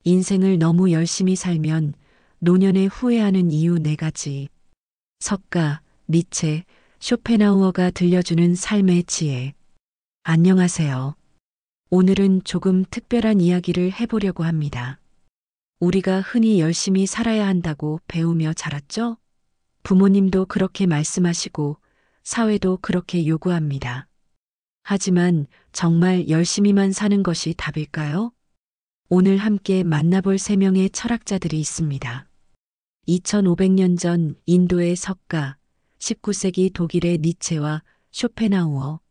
인생을 너무 열심히 살면 노년에 후회하는 이유 4가지. 석가, 니체, 쇼펜하우어가 들려주는 삶의 지혜. 안녕하세요. 오늘은 조금 특별한 이야기를 해보려고 합니다. 우리가 흔히 열심히 살아야 한다고 배우며 자랐죠? 부모님도 그렇게 말씀하시고 사회도 그렇게 요구합니다. 하지만 정말 열심히만 사는 것이 답일까요? 오늘 함께 만나볼 3명의 철학자들이 있습니다. 2500년 전 인도의 석가, 19세기 독일의 니체와 쇼펜하우어.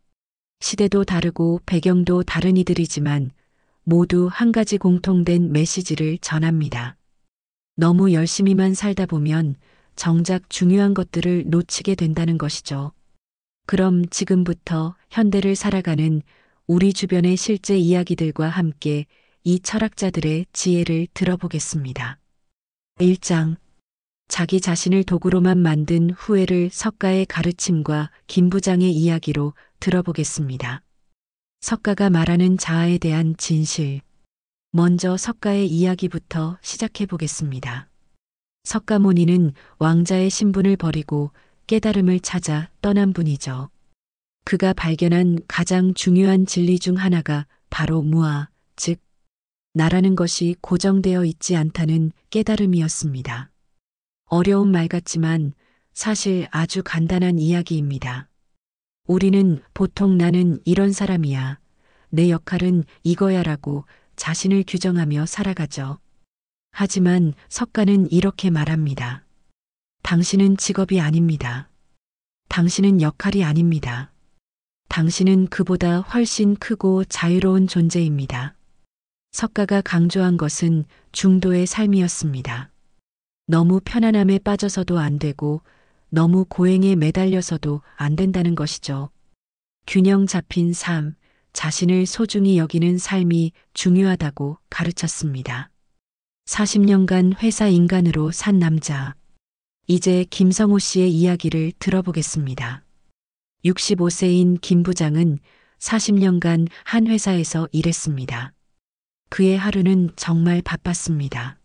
시대도 다르고 배경도 다른 이들이지만 모두 한 가지 공통된 메시지를 전합니다. 너무 열심히만 살다 보면 정작 중요한 것들을 놓치게 된다는 것이죠. 그럼 지금부터 현대를 살아가는 우리 주변의 실제 이야기들과 함께 이 철학자들의 지혜를 들어보겠습니다. 1장. 자기 자신을 도구로만 만든 후회를 석가의 가르침과 김부장의 이야기로 들어보겠습니다. 석가가 말하는 자아에 대한 진실. 먼저 석가의 이야기부터 시작해 보겠습니다. 석가모니는 왕자의 신분을 버리고 깨달음을 찾아 떠난 분이죠. 그가 발견한 가장 중요한 진리 중 하나가 바로 무아, 즉 나라는 것이 고정되어 있지 않다는 깨달음이었습니다. 어려운 말 같지만 사실 아주 간단한 이야기입니다. 우리는 보통 나는 이런 사람이야, 내 역할은 이거야라고 자신을 규정하며 살아가죠. 하지만 석가는 이렇게 말합니다. 당신은 직업이 아닙니다. 당신은 역할이 아닙니다. 당신은 그보다 훨씬 크고 자유로운 존재입니다. 석가가 강조한 것은 중도의 삶이었습니다. 너무 편안함에 빠져서도 안 되고 너무 고행에 매달려서도 안 된다는 것이죠. 균형 잡힌 삶, 자신을 소중히 여기는 삶이 중요하다고 가르쳤습니다. 40년간 회사 인간으로 산 남자. 이제 김성호 씨의 이야기를 들어보겠습니다. 65세인 김 부장은 40년간 한 회사에서 일했습니다. 그의 하루는 정말 바빴습니다.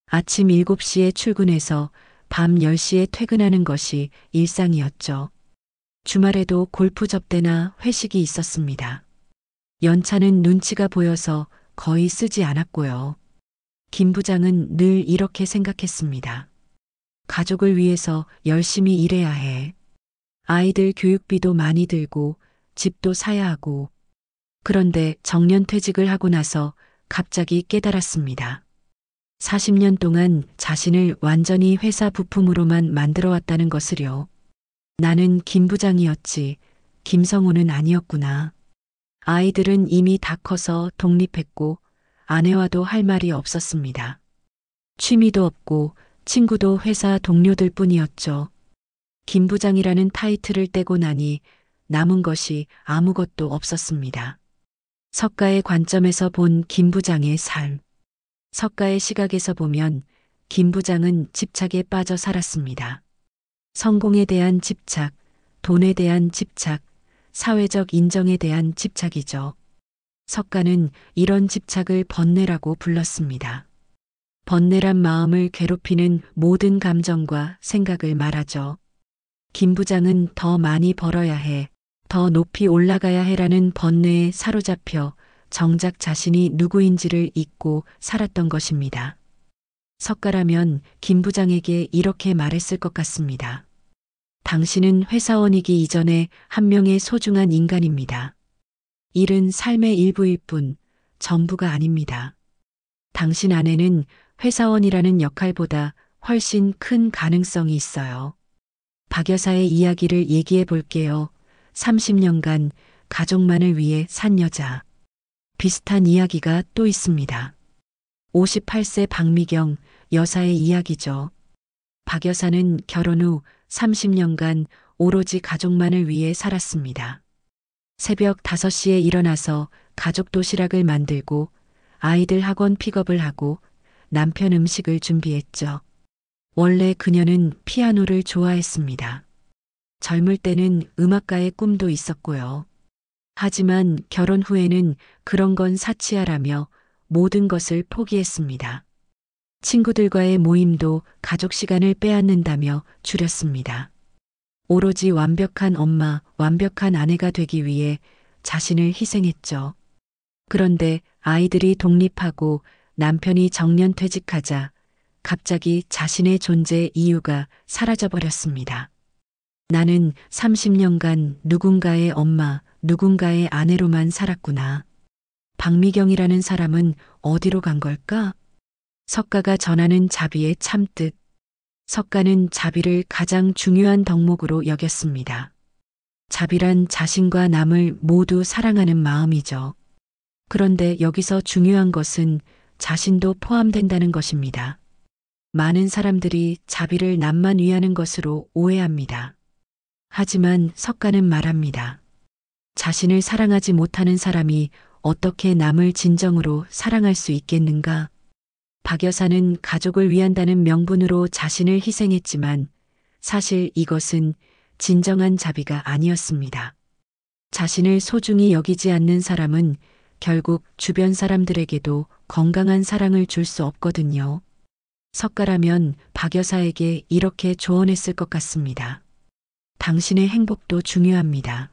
아침 7시에 출근해서 밤 10시에 퇴근하는 것이 일상이었죠. 주말에도 골프 접대나 회식이 있었습니다. 연차는 눈치가 보여서 거의 쓰지 않았고요. 김 부장은 늘 이렇게 생각했습니다. 가족을 위해서 열심히 일해야 해. 아이들 교육비도 많이 들고 집도 사야 하고. 그런데 정년퇴직을 하고 나서 갑자기 깨달았습니다. 40년 동안 자신을 완전히 회사 부품으로만 만들어 왔다는 것을요. 나는 김 부장이었지, 김성호는 아니었구나. 아이들은 이미 다 커서 독립했고 아내와도 할 말이 없었습니다. 취미도 없고 친구도 회사 동료들 뿐이었죠. 김 부장이라는 타이틀을 떼고 나니 남은 것이 아무것도 없었습니다. 석가의 관점에서 본 김 부장의 삶. 석가의 시각에서 보면 김 부장은 집착에 빠져 살았습니다. 성공에 대한 집착, 돈에 대한 집착, 사회적 인정에 대한 집착이죠. 석가는 이런 집착을 번뇌라고 불렀습니다. 번뇌란 마음을 괴롭히는 모든 감정과 생각을 말하죠. 김 부장은 더 많이 벌어야 해, 더 높이 올라가야 해라는 번뇌에 사로잡혀 정작 자신이 누구인지를 잊고 살았던 것입니다. 석가라면 김 부장에게 이렇게 말했을 것 같습니다. 당신은 회사원이기 이전에 한 명의 소중한 인간입니다. 일은 삶의 일부일 뿐 전부가 아닙니다. 당신 안에는 회사원이라는 역할보다 훨씬 큰 가능성이 있어요. 박 여사의 이야기를 얘기해 볼게요. 30년간 가족만을 위해 산 여자. 비슷한 이야기가 또 있습니다. 58세 박미경 여사의 이야기죠. 박 여사는 결혼 후 30년간 오로지 가족만을 위해 살았습니다. 새벽 5시에 일어나서 가족 도시락을 만들고 아이들 학원 픽업을 하고 남편 음식을 준비했죠. 원래 그녀는 피아노를 좋아했습니다. 젊을 때는 음악가의 꿈도 있었고요. 하지만 결혼 후에는 그런 건 사치하라며 모든 것을 포기했습니다. 친구들과의 모임도 가족 시간을 빼앗는다며 줄였습니다. 오로지 완벽한 엄마, 완벽한 아내가 되기 위해 자신을 희생했죠. 그런데 아이들이 독립하고 남편이 정년퇴직하자 갑자기 자신의 존재 이유가 사라져버렸습니다. 나는 30년간 누군가의 엄마, 누군가의 아내로만 살았구나. 박미경이라는 사람은 어디로 간 걸까? 석가가 전하는 자비의 참뜻. 석가는 자비를 가장 중요한 덕목으로 여겼습니다. 자비란 자신과 남을 모두 사랑하는 마음이죠. 그런데 여기서 중요한 것은 자신도 포함된다는 것입니다. 많은 사람들이 자비를 남만 위하는 것으로 오해합니다. 하지만 석가는 말합니다. 자신을 사랑하지 못하는 사람이 어떻게 남을 진정으로 사랑할 수 있겠는가? 박 여사는 가족을 위한다는 명분으로 자신을 희생했지만 사실 이것은 진정한 자비가 아니었습니다. 자신을 소중히 여기지 않는 사람은 결국 주변 사람들에게도 건강한 사랑을 줄 수 없거든요. 석가라면 박 여사에게 이렇게 조언했을 것 같습니다. 당신의 행복도 중요합니다.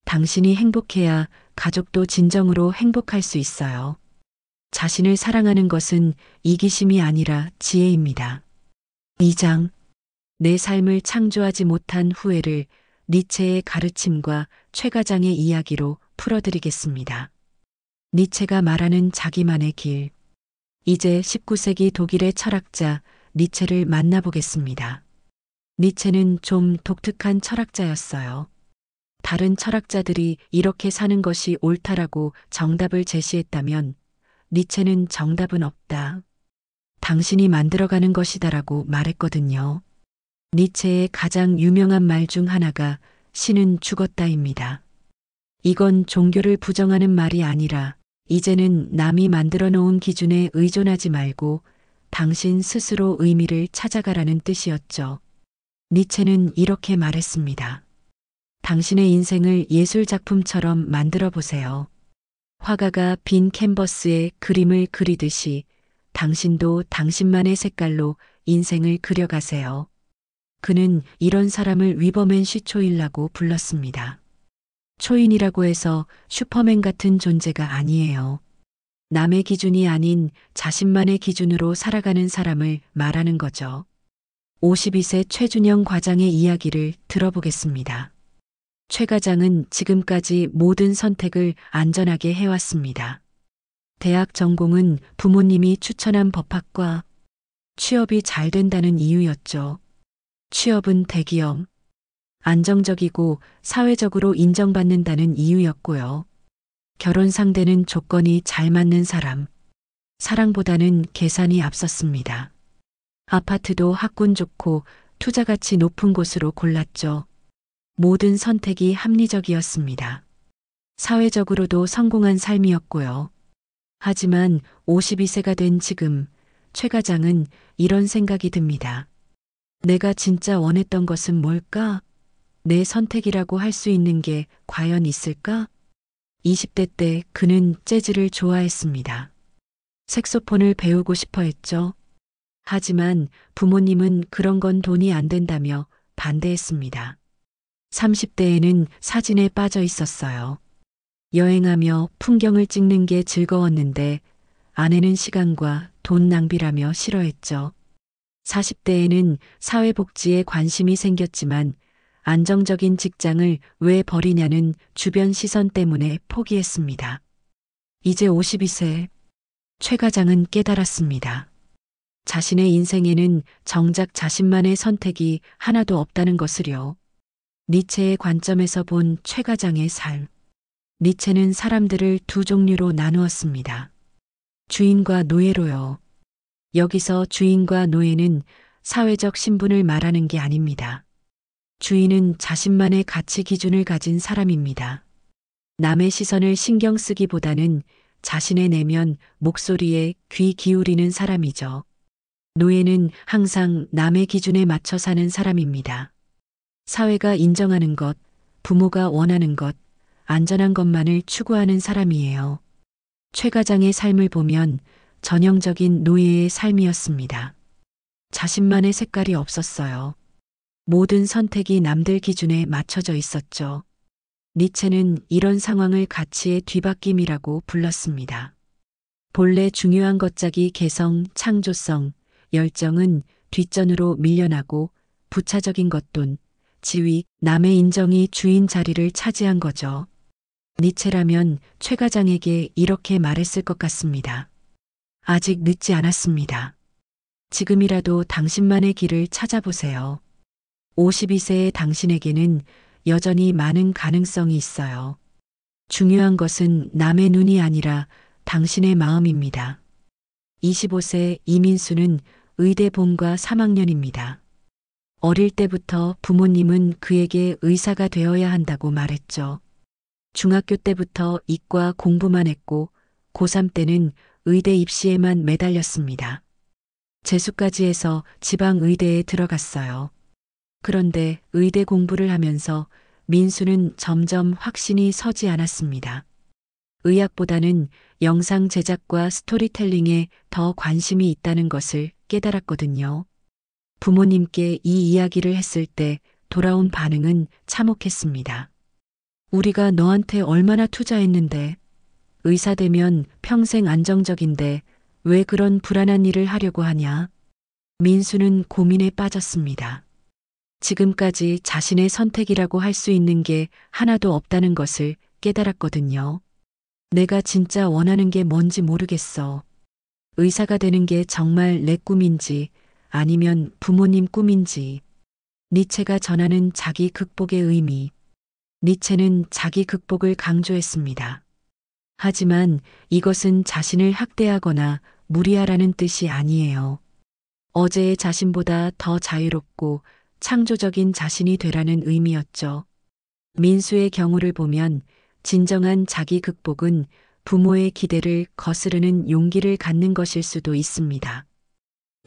당신이 행복해야 가족도 진정으로 행복할 수 있어요. 자신을 사랑하는 것은 이기심이 아니라 지혜입니다. 2장. 내 삶을 창조하지 못한 후회를 니체의 가르침과 최가장의 이야기로 풀어드리겠습니다. 니체가 말하는 자기만의 길. 이제 19세기 독일의 철학자 니체를 만나보겠습니다. 니체는 좀 독특한 철학자였어요. 다른 철학자들이 이렇게 사는 것이 옳다라고 정답을 제시했다면 니체는 정답은 없다. 당신이 만들어가는 것이다라고 말했거든요. 니체의 가장 유명한 말 중 하나가 신은 죽었다입니다. 이건 종교를 부정하는 말이 아니라 이제는 남이 만들어 놓은 기준에 의존하지 말고 당신 스스로 의미를 찾아가라는 뜻이었죠. 니체는 이렇게 말했습니다. 당신의 인생을 예술작품처럼 만들어 보세요. 화가가 빈 캔버스에 그림을 그리듯이 당신도 당신만의 색깔로 인생을 그려가세요. 그는 이런 사람을 위버맨 쉬초일라고 불렀습니다. 초인이라고 해서 슈퍼맨 같은 존재가 아니에요. 남의 기준이 아닌 자신만의 기준으로 살아가는 사람을 말하는 거죠. 52세 최준영 과장의 이야기를 들어보겠습니다. 최 과장은 지금까지 모든 선택을 안전하게 해왔습니다. 대학 전공은 부모님이 추천한 법학과, 취업이 잘 된다는 이유였죠. 취업은 대기업, 안정적이고 사회적으로 인정받는다는 이유였고요. 결혼 상대는 조건이 잘 맞는 사람, 사랑보다는 계산이 앞섰습니다. 아파트도 학군 좋고 투자 가치 높은 곳으로 골랐죠. 모든 선택이 합리적이었습니다. 사회적으로도 성공한 삶이었고요. 하지만 52세가 된 지금 최 과장은 이런 생각이 듭니다. 내가 진짜 원했던 것은 뭘까? 내 선택이라고 할 수 있는 게 과연 있을까? 20대 때 그는 재즈를 좋아했습니다. 색소폰을 배우고 싶어 했죠. 하지만 부모님은 그런 건 돈이 안 된다며 반대했습니다. 30대에는 사진에 빠져 있었어요. 여행하며 풍경을 찍는 게 즐거웠는데 아내는 시간과 돈 낭비라며 싫어했죠. 40대에는 사회복지에 관심이 생겼지만 안정적인 직장을 왜 버리냐는 주변 시선 때문에 포기했습니다. 이제 52세, 최 과장은 깨달았습니다. 자신의 인생에는 정작 자신만의 선택이 하나도 없다는 것을요. 니체의 관점에서 본 최 과장의 삶. 니체는 사람들을 두 종류로 나누었습니다. 주인과 노예로요. 여기서 주인과 노예는 사회적 신분을 말하는 게 아닙니다. 주인은 자신만의 가치 기준을 가진 사람입니다. 남의 시선을 신경 쓰기보다는 자신의 내면, 목소리에 귀 기울이는 사람이죠. 노예는 항상 남의 기준에 맞춰 사는 사람입니다. 사회가 인정하는 것, 부모가 원하는 것, 안전한 것만을 추구하는 사람이에요. 최 과장의 삶을 보면 전형적인 노예의 삶이었습니다. 자신만의 색깔이 없었어요. 모든 선택이 남들 기준에 맞춰져 있었죠. 니체는 이런 상황을 가치의 뒤바뀜이라고 불렀습니다. 본래 중요한 것짝이 개성, 창조성, 열정은 뒷전으로 밀려나고 부차적인 것돈, 지위, 남의 인정이 주인 자리를 차지한 거죠. 니체라면 최 과장에게 이렇게 말했을 것 같습니다. 아직 늦지 않았습니다. 지금이라도 당신만의 길을 찾아보세요. 52세의 당신에게는 여전히 많은 가능성이 있어요. 중요한 것은 남의 눈이 아니라 당신의 마음입니다. 25세 이민수는 의대 본과 3학년입니다. 어릴 때부터 부모님은 그에게 의사가 되어야 한다고 말했죠. 중학교 때부터 이과 공부만 했고 고3 때는 의대 입시에만 매달렸습니다. 재수까지 해서 지방 의대에 들어갔어요. 그런데 의대 공부를 하면서 민수는 점점 확신이 서지 않았습니다. 의학보다는 영상 제작과 스토리텔링에 더 관심이 있다는 것을 깨달았거든요. 부모님께 이 이야기를 했을 때 돌아온 반응은 참혹했습니다. 우리가 너한테 얼마나 투자했는데, 의사 되면 평생 안정적인데 왜 그런 불안한 일을 하려고 하냐? 민수는 고민에 빠졌습니다. 지금까지 자신의 선택이라고 할 수 있는 게 하나도 없다는 것을 깨달았거든요. 내가 진짜 원하는 게 뭔지 모르겠어. 의사가 되는 게 정말 내 꿈인지 아니면 부모님 꿈인지. 니체가 전하는 자기 극복의 의미. 니체는 자기 극복을 강조했습니다. 하지만 이것은 자신을 학대하거나 무리하라는 뜻이 아니에요. 어제의 자신보다 더 자유롭고 창조적인 자신이 되라는 의미였죠. 민수의 경우를 보면 진정한 자기 극복은 부모의 기대를 거스르는 용기를 갖는 것일 수도 있습니다.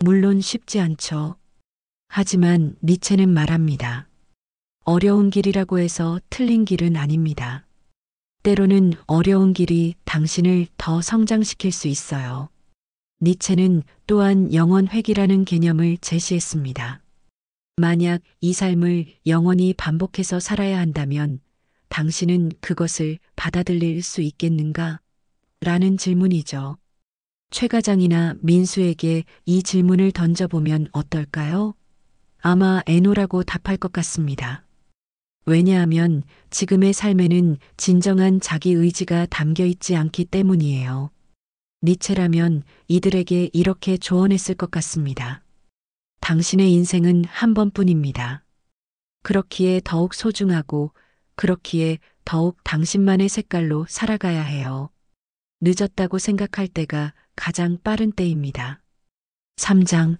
물론 쉽지 않죠. 하지만 니체는 말합니다. 어려운 길이라고 해서 틀린 길은 아닙니다. 때로는 어려운 길이 당신을 더 성장시킬 수 있어요. 니체는 또한 영원 회귀라는 개념을 제시했습니다. 만약 이 삶을 영원히 반복해서 살아야 한다면 당신은 그것을 받아들일 수 있겠는가? 라는 질문이죠. 최 과장이나 민수에게 이 질문을 던져보면 어떨까요? 아마 애노라고 답할 것 같습니다. 왜냐하면 지금의 삶에는 진정한 자기 의지가 담겨 있지 않기 때문이에요. 니체라면 이들에게 이렇게 조언했을 것 같습니다. 당신의 인생은 한 번뿐입니다. 그렇기에 더욱 소중하고 그렇기에 더욱 당신만의 색깔로 살아가야 해요. 늦었다고 생각할 때가 가장 빠른 때입니다. 3장.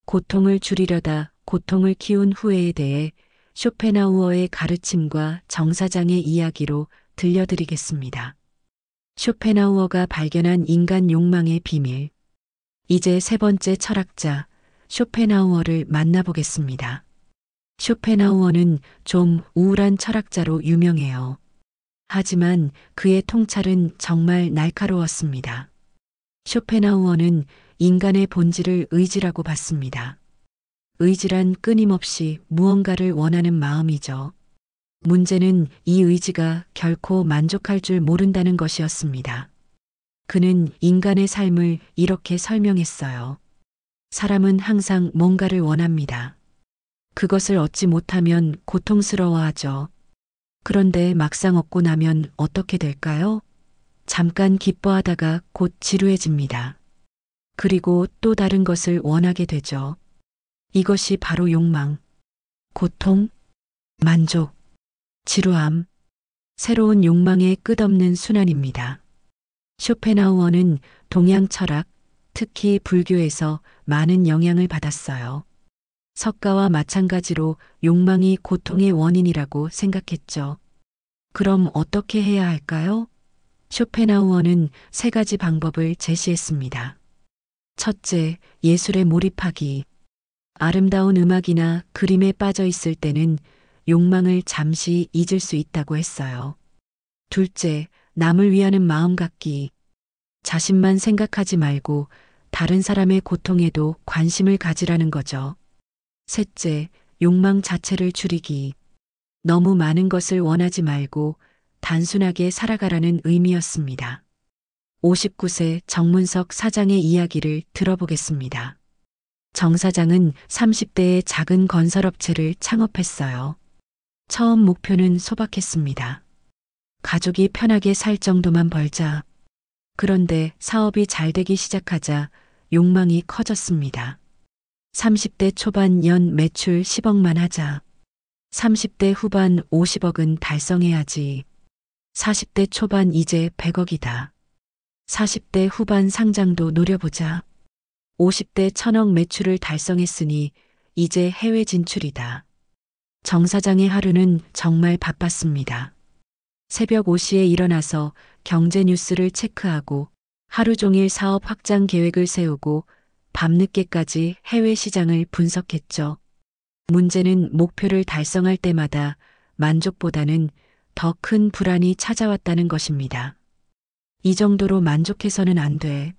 고통을 줄이려다 고통을 키운 후회에 대해 쇼펜하우어의 가르침과 정사장의 이야기로 들려드리겠습니다. 쇼펜하우어가 발견한 인간 욕망의 비밀. 이제 세 번째 철학자 쇼펜하우어를 만나보겠습니다. 쇼펜하우어는 좀 우울한 철학자로 유명해요. 하지만 그의 통찰은 정말 날카로웠습니다. 쇼펜하우어는 인간의 본질을 의지라고 봤습니다. 의지란 끊임없이 무언가를 원하는 마음이죠. 문제는 이 의지가 결코 만족할 줄 모른다는 것이었습니다. 그는 인간의 삶을 이렇게 설명했어요. 사람은 항상 뭔가를 원합니다. 그것을 얻지 못하면 고통스러워하죠. 그런데 막상 얻고 나면 어떻게 될까요? 잠깐 기뻐하다가 곧 지루해집니다. 그리고 또 다른 것을 원하게 되죠. 이것이 바로 욕망, 고통, 만족, 지루함, 새로운 욕망의 끝없는 순환입니다. 쇼펜하우어는 동양 철학, 특히 불교에서 많은 영향을 받았어요. 석가와 마찬가지로 욕망이 고통의 원인이라고 생각했죠. 그럼 어떻게 해야 할까요? 쇼펜하우어는 세 가지 방법을 제시했습니다. 첫째, 예술에 몰입하기. 아름다운 음악이나 그림에 빠져 있을 때는 욕망을 잠시 잊을 수 있다고 했어요. 둘째, 남을 위하는 마음 갖기. 자신만 생각하지 말고 다른 사람의 고통에도 관심을 가지라는 거죠. 셋째, 욕망 자체를 줄이기. 너무 많은 것을 원하지 말고 단순하게 살아가라는 의미였습니다. 59세 정문석 사장의 이야기를 들어보겠습니다. 정 사장은 30대에 작은 건설업체를 창업했어요. 처음 목표는 소박했습니다. 가족이 편하게 살 정도만 벌자. 그런데 사업이 잘 되기 시작하자 욕망이 커졌습니다. 30대 초반 연 매출 10억만 하자. 30대 후반 50억은 달성해야지. 40대 초반 이제 100억이다. 40대 후반 상장도 노려보자. 50대 1000억 매출을 달성했으니 이제 해외 진출이다. 정 사장의 하루는 정말 바빴습니다. 새벽 5시에 일어나서 경제 뉴스를 체크하고 하루 종일 사업 확장 계획을 세우고 밤늦게까지 해외 시장을 분석했죠. 문제는 목표를 달성할 때마다 만족보다는 더 큰 불안이 찾아왔다는 것입니다. 이 정도로 만족해서는 안 돼.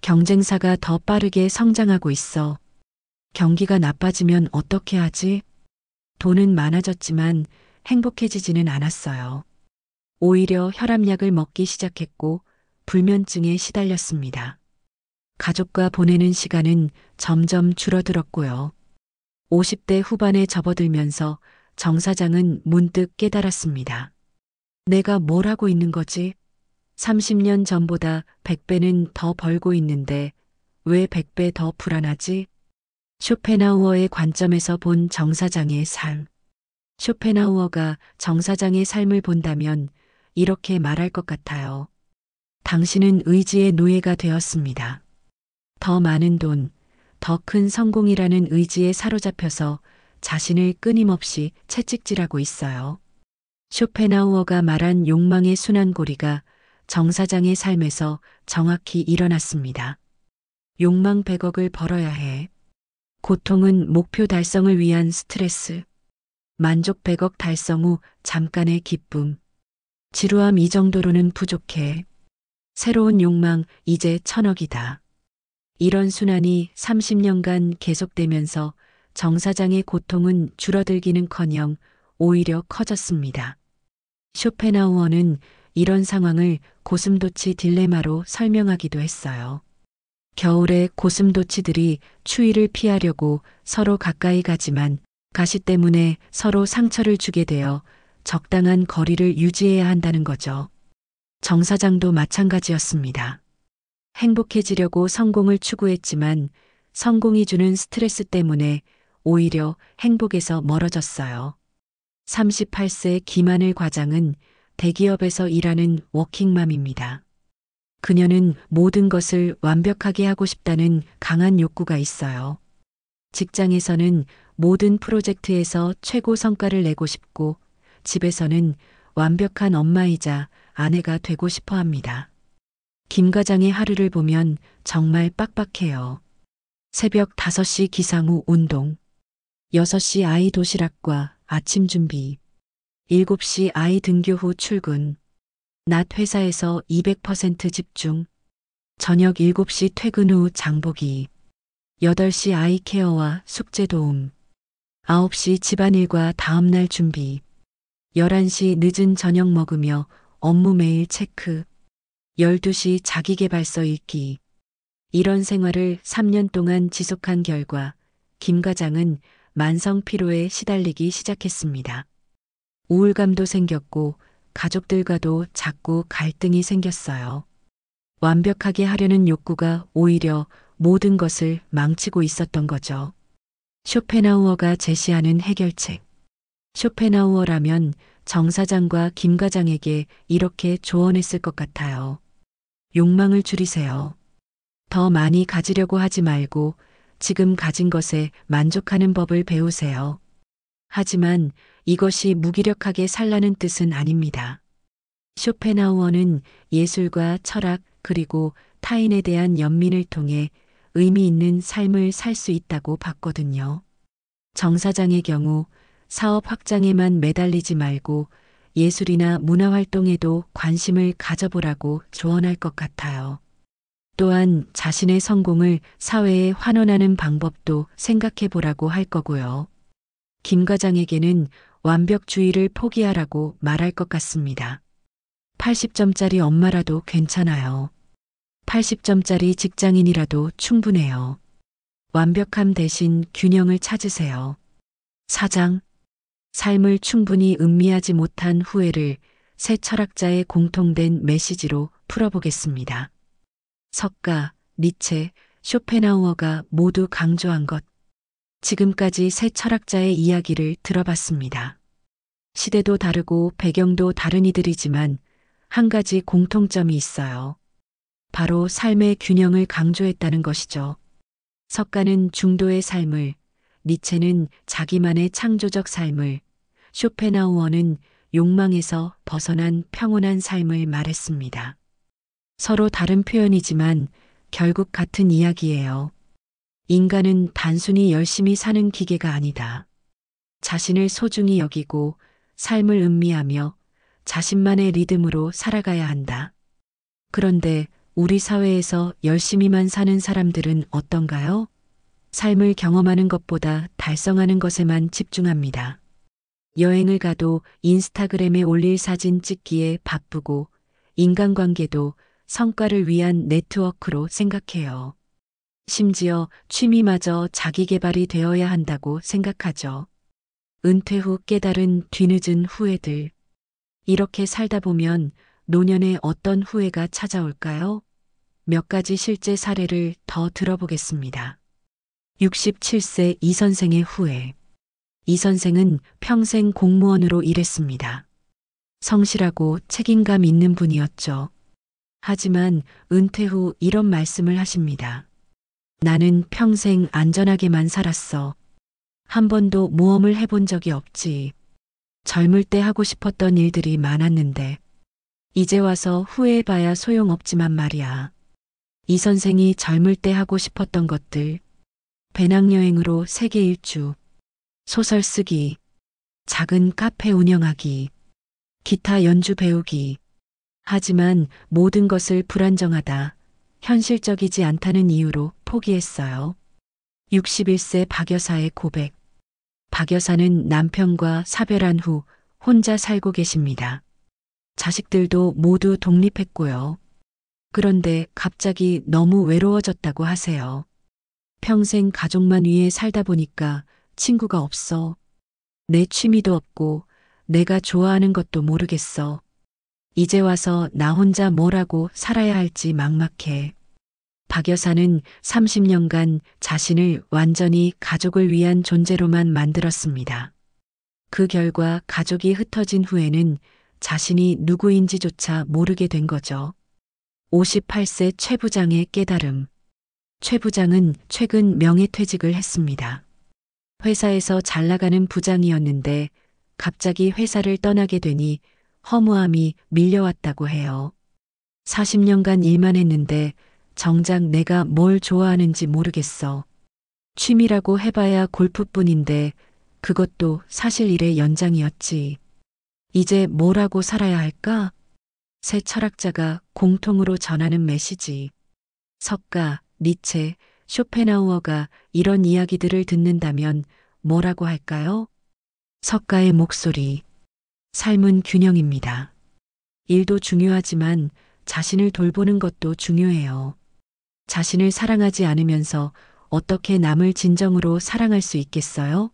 경쟁사가 더 빠르게 성장하고 있어. 경기가 나빠지면 어떻게 하지? 돈은 많아졌지만 행복해지지는 않았어요. 오히려 혈압약을 먹기 시작했고 불면증에 시달렸습니다. 가족과 보내는 시간은 점점 줄어들었고요. 50대 후반에 접어들면서 정 사장은 문득 깨달았습니다. 내가 뭘 하고 있는 거지? 30년 전보다 100배는 더 벌고 있는데 왜 100배 더 불안하지? 쇼펜하우어의 관점에서 본 정 사장의 삶. 쇼펜하우어가 정 사장의 삶을 본다면 이렇게 말할 것 같아요. 당신은 의지의 노예가 되었습니다. 더 많은 돈, 더 큰 성공이라는 의지에 사로잡혀서 자신을 끊임없이 채찍질하고 있어요. 쇼펜하우어가 말한 욕망의 순환고리가 정 사장의 삶에서 정확히 일어났습니다. 욕망 100억을 벌어야 해. 고통은 목표 달성을 위한 스트레스. 만족 100억 달성 후 잠깐의 기쁨. 지루함 이 정도로는 부족해. 새로운 욕망 이제 1000억이다. 이런 순환이 30년간 계속되면서 정 사장의 고통은 줄어들기는커녕 오히려 커졌습니다. 쇼펜하우어는 이런 상황을 고슴도치 딜레마로 설명하기도 했어요. 겨울에 고슴도치들이 추위를 피하려고 서로 가까이 가지만 가시 때문에 서로 상처를 주게 되어 적당한 거리를 유지해야 한다는 거죠. 정 사장도 마찬가지였습니다. 행복해지려고 성공을 추구했지만 성공이 주는 스트레스 때문에 오히려 행복에서 멀어졌어요. 38세 김하늘 과장은 대기업에서 일하는 워킹맘입니다. 그녀는 모든 것을 완벽하게 하고 싶다는 강한 욕구가 있어요. 직장에서는 모든 프로젝트에서 최고 성과를 내고 싶고 집에서는 완벽한 엄마이자 아내가 되고 싶어 합니다. 김 과장의 하루를 보면 정말 빡빡해요. 새벽 5시 기상 후 운동, 6시 아이 도시락과 아침 준비, 7시 아이 등교 후 출근, 낮 회사에서 200% 집중, 저녁 7시 퇴근 후 장보기, 8시 아이 케어와 숙제 도움, 9시 집안일과 다음날 준비, 11시 늦은 저녁 먹으며 업무 메일 체크, 12시 자기계발서 읽기. 이런 생활을 3년 동안 지속한 결과 김 과장은 만성 피로에 시달리기 시작했습니다. 우울감도 생겼고 가족들과도 자꾸 갈등이 생겼어요. 완벽하게 하려는 욕구가 오히려 모든 것을 망치고 있었던 거죠. 쇼펜하우어가 제시하는 해결책. 쇼펜하우어라면 정 사장과 김 과장에게 이렇게 조언했을 것 같아요. 욕망을 줄이세요. 더 많이 가지려고 하지 말고 지금 가진 것에 만족하는 법을 배우세요. 하지만 이것이 무기력하게 살라는 뜻은 아닙니다. 쇼펜하우어는 예술과 철학 그리고 타인에 대한 연민을 통해 의미 있는 삶을 살 수 있다고 봤거든요. 정 사장의 경우 사업 확장에만 매달리지 말고 예술이나 문화 활동에도 관심을 가져보라고 조언할 것 같아요. 또한 자신의 성공을 사회에 환원하는 방법도 생각해 보라고 할 거고요. 김 과장에게는 완벽주의를 포기하라고 말할 것 같습니다. 80점짜리 엄마라도 괜찮아요. 80점짜리 직장인이라도 충분해요. 완벽함 대신 균형을 찾으세요. 4장. 삶을 충분히 음미하지 못한 후회를 세 철학자의 공통된 메시지로 풀어보겠습니다. 석가, 니체, 쇼펜하우어가 모두 강조한 것. 지금까지 세 철학자의 이야기를 들어봤습니다. 시대도 다르고 배경도 다른 이들이지만 한 가지 공통점이 있어요. 바로 삶의 균형을 강조했다는 것이죠. 석가는 중도의 삶을, 니체는 자기만의 창조적 삶을, 쇼펜하우어는 욕망에서 벗어난 평온한 삶을 말했습니다. 서로 다른 표현이지만 결국 같은 이야기예요. 인간은 단순히 열심히 사는 기계가 아니다. 자신을 소중히 여기고 삶을 음미하며 자신만의 리듬으로 살아가야 한다. 그런데 우리 사회에서 열심히만 사는 사람들은 어떤가요? 삶을 경험하는 것보다 달성하는 것에만 집중합니다. 여행을 가도 인스타그램에 올릴 사진 찍기에 바쁘고 인간관계도 성과를 위한 네트워크로 생각해요. 심지어 취미마저 자기 개발이 되어야 한다고 생각하죠. 은퇴 후 깨달은 뒤늦은 후회들. 이렇게 살다 보면 노년에 어떤 후회가 찾아올까요? 몇 가지 실제 사례를 더 들어보겠습니다. 67세 이 선생의 후회. 이 선생은 평생 공무원으로 일했습니다. 성실하고 책임감 있는 분이었죠. 하지만 은퇴 후 이런 말씀을 하십니다. 나는 평생 안전하게만 살았어. 한 번도 모험을 해본 적이 없지. 젊을 때 하고 싶었던 일들이 많았는데 이제 와서 후회해봐야 소용없지만 말이야. 이 선생이 젊을 때 하고 싶었던 것들, 배낭여행으로 세계 일주, 소설 쓰기, 작은 카페 운영하기, 기타 연주 배우기. 하지만 모든 것을 불안정하다, 현실적이지 않다는 이유로 포기했어요. 61세 박 여사의 고백. 박 여사는 남편과 사별한 후 혼자 살고 계십니다. 자식들도 모두 독립했고요. 그런데 갑자기 너무 외로워졌다고 하세요. 평생 가족만 위해 살다 보니까 친구가 없어. 내 취미도 없고 내가 좋아하는 것도 모르겠어. 이제 와서 나 혼자 뭘 하고 살아야 할지 막막해. 박 여사는 30년간 자신을 완전히 가족을 위한 존재로만 만들었습니다. 그 결과 가족이 흩어진 후에는 자신이 누구인지조차 모르게 된 거죠. 58세 최 부장의 깨달음. 최 부장은 최근 명예퇴직을 했습니다. 회사에서 잘 나가는 부장이었는데 갑자기 회사를 떠나게 되니 허무함이 밀려왔다고 해요. 40년간 일만 했는데 정작 내가 뭘 좋아하는지 모르겠어. 취미라고 해봐야 골프뿐인데 그것도 사실 일의 연장이었지. 이제 뭘 하고 살아야 할까? 세 철학자가 공통으로 전하는 메시지. 석가, 니체, 쇼펜하우어가 이런 이야기들을 듣는다면 뭐라고 할까요? 석가의 목소리. 삶은 균형입니다. 일도 중요하지만 자신을 돌보는 것도 중요해요. 자신을 사랑하지 않으면서 어떻게 남을 진정으로 사랑할 수 있겠어요?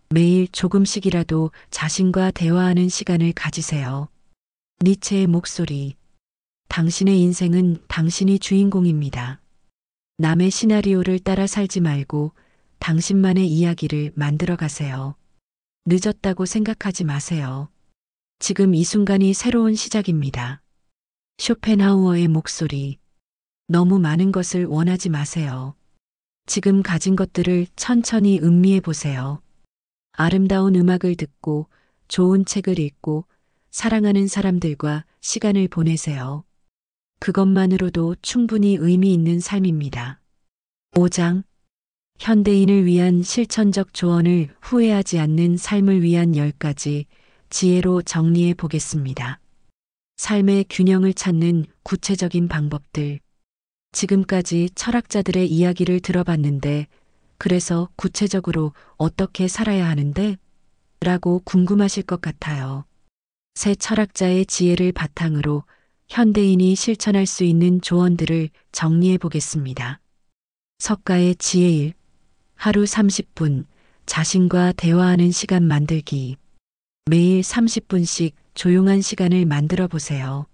매일 조금씩이라도 자신과 대화하는 시간을 가지세요. 니체의 목소리. 당신의 인생은 당신이 주인공입니다. 남의 시나리오를 따라 살지 말고 당신만의 이야기를 만들어 가세요. 늦었다고 생각하지 마세요. 지금 이 순간이 새로운 시작입니다. 쇼펜하우어의 목소리. 너무 많은 것을 원하지 마세요. 지금 가진 것들을 천천히 음미해 보세요. 아름다운 음악을 듣고 좋은 책을 읽고 사랑하는 사람들과 시간을 보내세요. 그것만으로도 충분히 의미 있는 삶입니다. 5장. 현대인을 위한 실천적 조언을 후회하지 않는 삶을 위한 10가지 지혜로 정리해 보겠습니다. 삶의 균형을 찾는 구체적인 방법들. 지금까지 철학자들의 이야기를 들어봤는데 그래서 구체적으로 어떻게 살아야 하는데? 라고 궁금하실 것 같아요. 새 철학자의 지혜를 바탕으로 현대인이 실천할 수 있는 조언들을 정리해 보겠습니다. 석가의 지혜 1. 하루 30분 자신과 대화하는 시간 만들기. 매일 30분씩 조용한 시간을 만들어 보세요.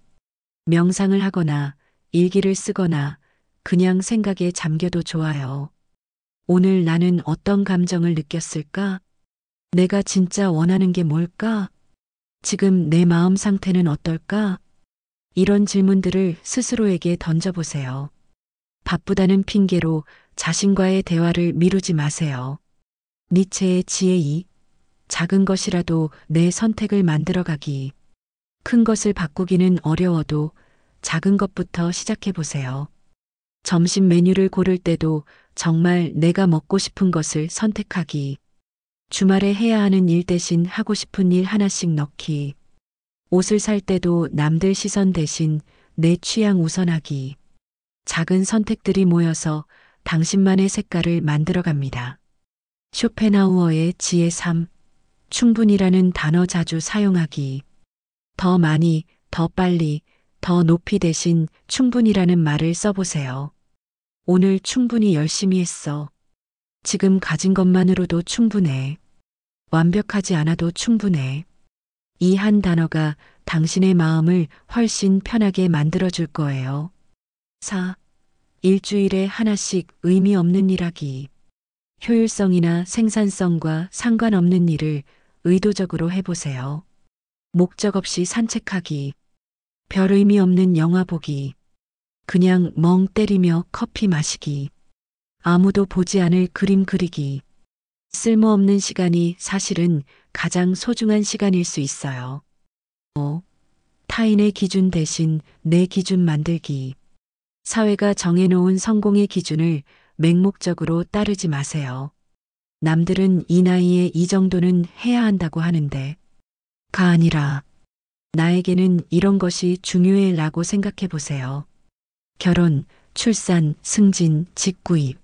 명상을 하거나 일기를 쓰거나 그냥 생각에 잠겨도 좋아요. 오늘 나는 어떤 감정을 느꼈을까? 내가 진짜 원하는 게 뭘까? 지금 내 마음 상태는 어떨까? 이런 질문들을 스스로에게 던져보세요. 바쁘다는 핑계로 자신과의 대화를 미루지 마세요. 니체의 지혜 2. 작은 것이라도 내 선택을 만들어가기. 큰 것을 바꾸기는 어려워도 작은 것부터 시작해 보세요. 점심 메뉴를 고를 때도 정말 내가 먹고 싶은 것을 선택하기. 주말에 해야 하는 일 대신 하고 싶은 일 하나씩 넣기. 옷을 살 때도 남들 시선 대신 내 취향 우선하기. 작은 선택들이 모여서 당신만의 색깔을 만들어갑니다. 쇼펜하우어의 지혜 3. 충분이라는 단어 자주 사용하기. 더 많이, 더 빨리, 더 높이 대신 충분이라는 말을 써보세요. 오늘 충분히 열심히 했어. 지금 가진 것만으로도 충분해. 완벽하지 않아도 충분해. 이 한 단어가 당신의 마음을 훨씬 편하게 만들어줄 거예요. 4. 일주일에 하나씩 의미 없는 일 하기. 효율성이나 생산성과 상관없는 일을 의도적으로 해보세요. 목적 없이 산책하기. 별 의미 없는 영화 보기. 그냥 멍 때리며 커피 마시기. 아무도 보지 않을 그림 그리기. 쓸모없는 시간이 사실은 가장 소중한 시간일 수 있어요. 5. 타인의 기준 대신 내 기준 만들기. 사회가 정해놓은 성공의 기준을 맹목적으로 따르지 마세요. 남들은 이 나이에 이 정도는 해야 한다고 하는데, 가 아니라 나에게는 이런 것이 중요해 라고 생각해 보세요. 결혼, 출산, 승진, 직구입.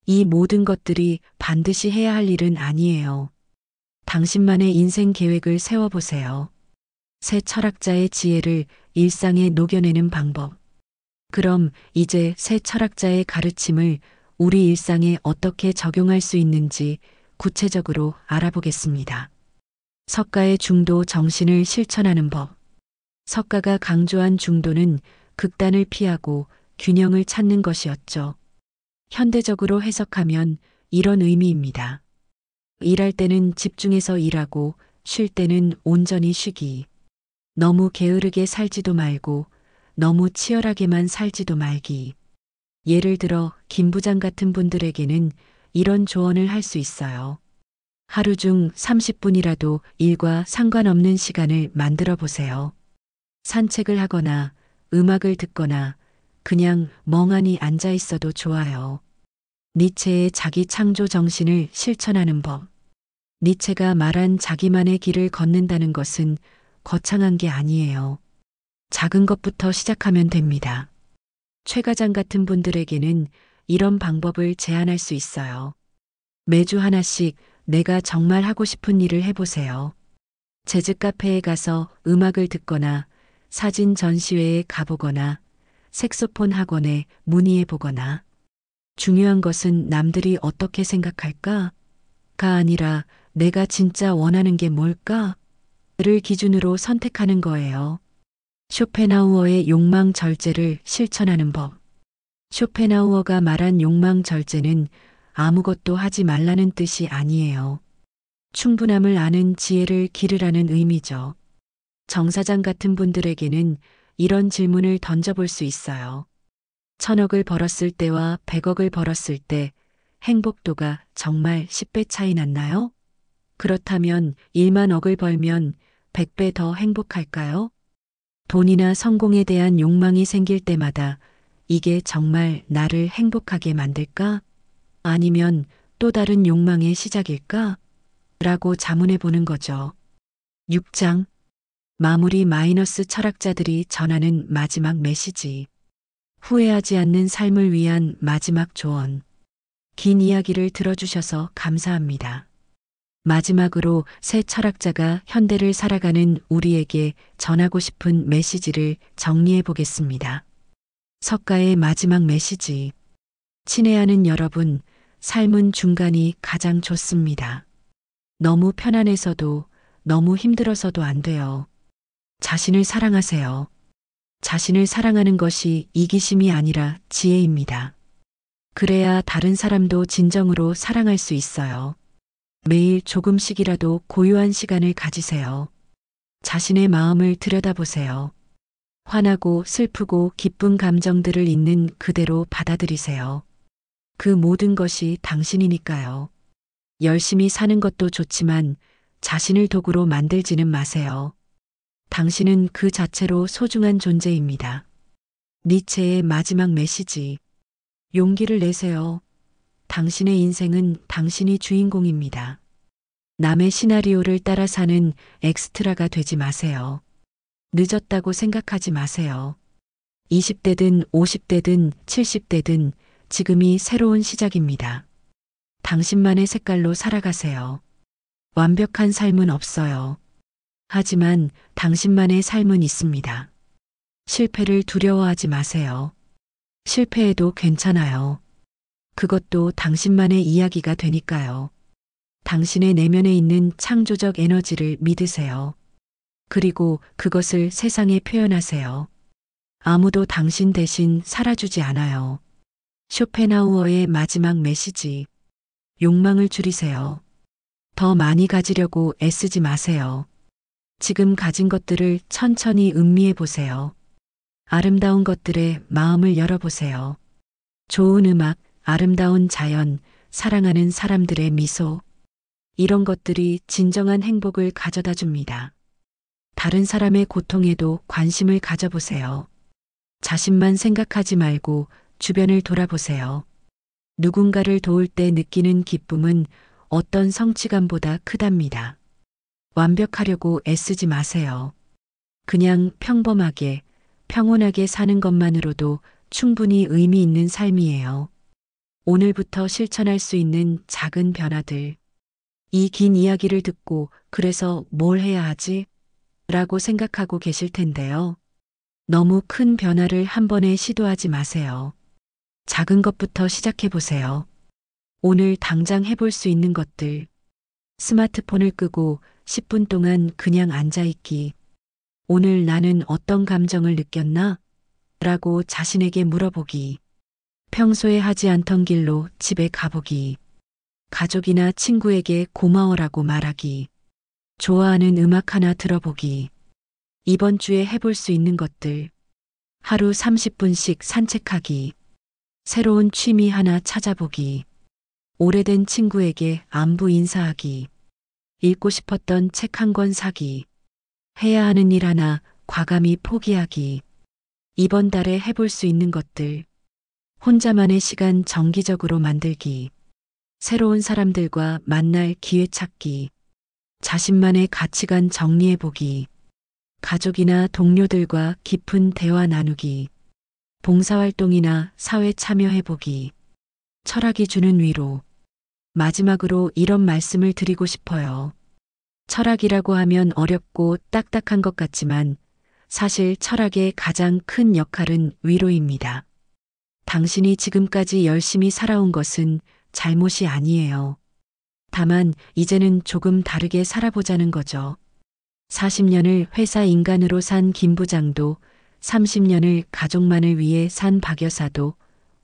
이 모든 것들이 반드시 해야 할 일은 아니에요. 당신만의 인생 계획을 세워보세요. 새 철학자의 지혜를 일상에 녹여내는 방법. 그럼 이제 새 철학자의 가르침을 우리 일상에 어떻게 적용할 수 있는지 구체적으로 알아보겠습니다. 석가의 중도 정신을 실천하는 법. 석가가 강조한 중도는 극단을 피하고 균형을 찾는 것이었죠. 현대적으로 해석하면 이런 의미입니다. 일할 때는 집중해서 일하고 쉴 때는 온전히 쉬기. 너무 게으르게 살지도 말고 너무 치열하게만 살지도 말기. 예를 들어 김 부장 같은 분들에게는 이런 조언을 할 수 있어요. 하루 중 30분이라도 일과 상관없는 시간을 만들어 보세요. 산책을 하거나 음악을 듣거나 그냥 멍하니 앉아 있어도 좋아요. 니체의 자기 창조 정신을 실천하는 법. 니체가 말한 자기만의 길을 걷는다는 것은 거창한 게 아니에요. 작은 것부터 시작하면 됩니다. 최 과장 같은 분들에게는 이런 방법을 제안할 수 있어요. 매주 하나씩 내가 정말 하고 싶은 일을 해보세요. 재즈 카페에 가서 음악을 듣거나 사진 전시회에 가보거나 색소폰 학원에 문의해 보거나. 중요한 것은 남들이 어떻게 생각할까? 가 아니라 내가 진짜 원하는 게 뭘까? 를 기준으로 선택하는 거예요. 쇼펜하우어의 욕망 절제를 실천하는 법. 쇼펜하우어가 말한 욕망 절제는 아무것도 하지 말라는 뜻이 아니에요. 충분함을 아는 지혜를 기르라는 의미죠. 정 사장 같은 분들에게는 이런 질문을 던져볼 수 있어요. 1000억을 벌었을 때와 100억을 벌었을 때 행복도가 정말 10배 차이 났나요? 그렇다면 1만억을 벌면 100배 더 행복할까요? 돈이나 성공에 대한 욕망이 생길 때마다 이게 정말 나를 행복하게 만들까? 아니면 또 다른 욕망의 시작일까? 라고 자문해 보는 거죠. 6장. 마무리 마이너스 철학자들이 전하는 마지막 메시지. 후회하지 않는 삶을 위한 마지막 조언. 긴 이야기를 들어주셔서 감사합니다. 마지막으로 새 철학자가 현대를 살아가는 우리에게 전하고 싶은 메시지를 정리해 보겠습니다. 석가의 마지막 메시지. 친애하는 여러분, 삶은 중간이 가장 좋습니다. 너무 편안해서도 너무 힘들어서도 안 돼요. 자신을 사랑하세요. 자신을 사랑하는 것이 이기심이 아니라 지혜입니다. 그래야 다른 사람도 진정으로 사랑할 수 있어요. 매일 조금씩이라도 고요한 시간을 가지세요. 자신의 마음을 들여다보세요. 화나고 슬프고 기쁜 감정들을 있는 그대로 받아들이세요. 그 모든 것이 당신이니까요. 열심히 사는 것도 좋지만 자신을 도구로 만들지는 마세요. 당신은 그 자체로 소중한 존재입니다. 니체의 마지막 메시지. 용기를 내세요. 당신의 인생은 당신이 주인공입니다. 남의 시나리오를 따라 사는 엑스트라가 되지 마세요. 늦었다고 생각하지 마세요. 20대든 50대든 70대든 지금이 새로운 시작입니다. 당신만의 색깔로 살아가세요. 완벽한 삶은 없어요. 하지만 당신만의 삶은 있습니다. 실패를 두려워하지 마세요. 실패해도 괜찮아요. 그것도 당신만의 이야기가 되니까요. 당신의 내면에 있는 창조적 에너지를 믿으세요. 그리고 그것을 세상에 표현하세요. 아무도 당신 대신 살아주지 않아요. 쇼펜하우어의 마지막 메시지. 욕망을 줄이세요. 더 많이 가지려고 애쓰지 마세요. 지금 가진 것들을 천천히 음미해 보세요. 아름다운 것들에 마음을 열어보세요. 좋은 음악, 아름다운 자연, 사랑하는 사람들의 미소. 이런 것들이 진정한 행복을 가져다 줍니다. 다른 사람의 고통에도 관심을 가져보세요. 자신만 생각하지 말고 주변을 돌아보세요. 누군가를 도울 때 느끼는 기쁨은 어떤 성취감보다 크답니다. 완벽하려고 애쓰지 마세요. 그냥 평범하게, 평온하게 사는 것만으로도 충분히 의미 있는 삶이에요. 오늘부터 실천할 수 있는 작은 변화들. 이 긴 이야기를 듣고 그래서 뭘 해야 하지? 라고 생각하고 계실 텐데요. 너무 큰 변화를 한 번에 시도하지 마세요. 작은 것부터 시작해 보세요. 오늘 당장 해볼 수 있는 것들. 스마트폰을 끄고 10분 동안 그냥 앉아있기. 오늘 나는 어떤 감정을 느꼈나? 라고 자신에게 물어보기. 평소에 하지 않던 길로 집에 가보기. 가족이나 친구에게 고마워라고 말하기. 좋아하는 음악 하나 들어보기. 이번 주에 해볼 수 있는 것들. 하루 30분씩 산책하기. 새로운 취미 하나 찾아보기. 오래된 친구에게 안부 인사하기. 읽고 싶었던 책 한 권 사기. 해야 하는 일 하나 과감히 포기하기. 이번 달에 해볼 수 있는 것들. 혼자만의 시간 정기적으로 만들기. 새로운 사람들과 만날 기회 찾기. 자신만의 가치관 정리해보기. 가족이나 동료들과 깊은 대화 나누기. 봉사활동이나 사회 참여해보기. 철학이 주는 위로. 마지막으로 이런 말씀을 드리고 싶어요. 철학이라고 하면 어렵고 딱딱한 것 같지만 사실 철학의 가장 큰 역할은 위로입니다. 당신이 지금까지 열심히 살아온 것은 잘못이 아니에요. 다만 이제는 조금 다르게 살아보자는 거죠. 40년을 회사 인간으로 산 김 부장도 30년을 가족만을 위해 산 박 여사도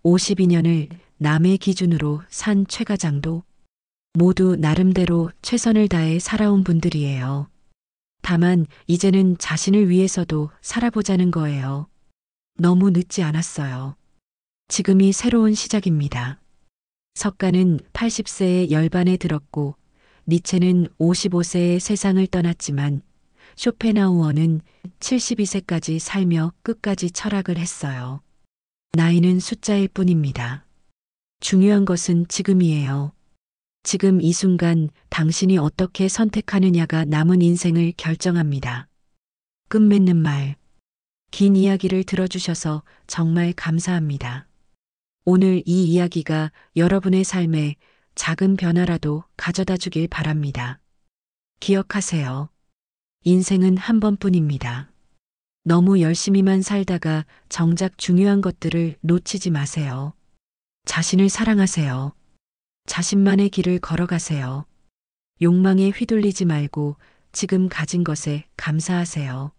52년을 남의 기준으로 산 최 과장도 모두 나름대로 최선을 다해 살아온 분들이에요. 다만 이제는 자신을 위해서도 살아보자는 거예요. 너무 늦지 않았어요. 지금이 새로운 시작입니다. 석가는 80세에 열반에 들었고 니체는 55세에 세상을 떠났지만 쇼펜하우어는 72세까지 살며 끝까지 철학을 했어요. 나이는 숫자일 뿐입니다. 중요한 것은 지금이에요. 지금 이 순간 당신이 어떻게 선택하느냐가 남은 인생을 결정합니다. 끝맺는 말. 긴 이야기를 들어주셔서 정말 감사합니다. 오늘 이 이야기가 여러분의 삶에 작은 변화라도 가져다 주길 바랍니다. 기억하세요. 인생은 한 번뿐입니다. 너무 열심히만 살다가 정작 중요한 것들을 놓치지 마세요. 자신을 사랑하세요. 자신만의 길을 걸어가세요. 욕망에 휘둘리지 말고 지금 가진 것에 감사하세요.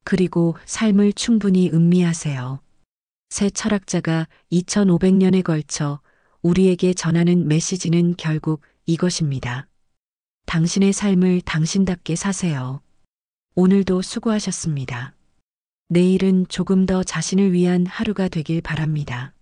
그리고 삶을 충분히 음미하세요. 새 철학자가 2500년에 걸쳐 우리에게 전하는 메시지는 결국 이것입니다. 당신의 삶을 당신답게 사세요. 오늘도 수고하셨습니다. 내일은 조금 더 자신을 위한 하루가 되길 바랍니다.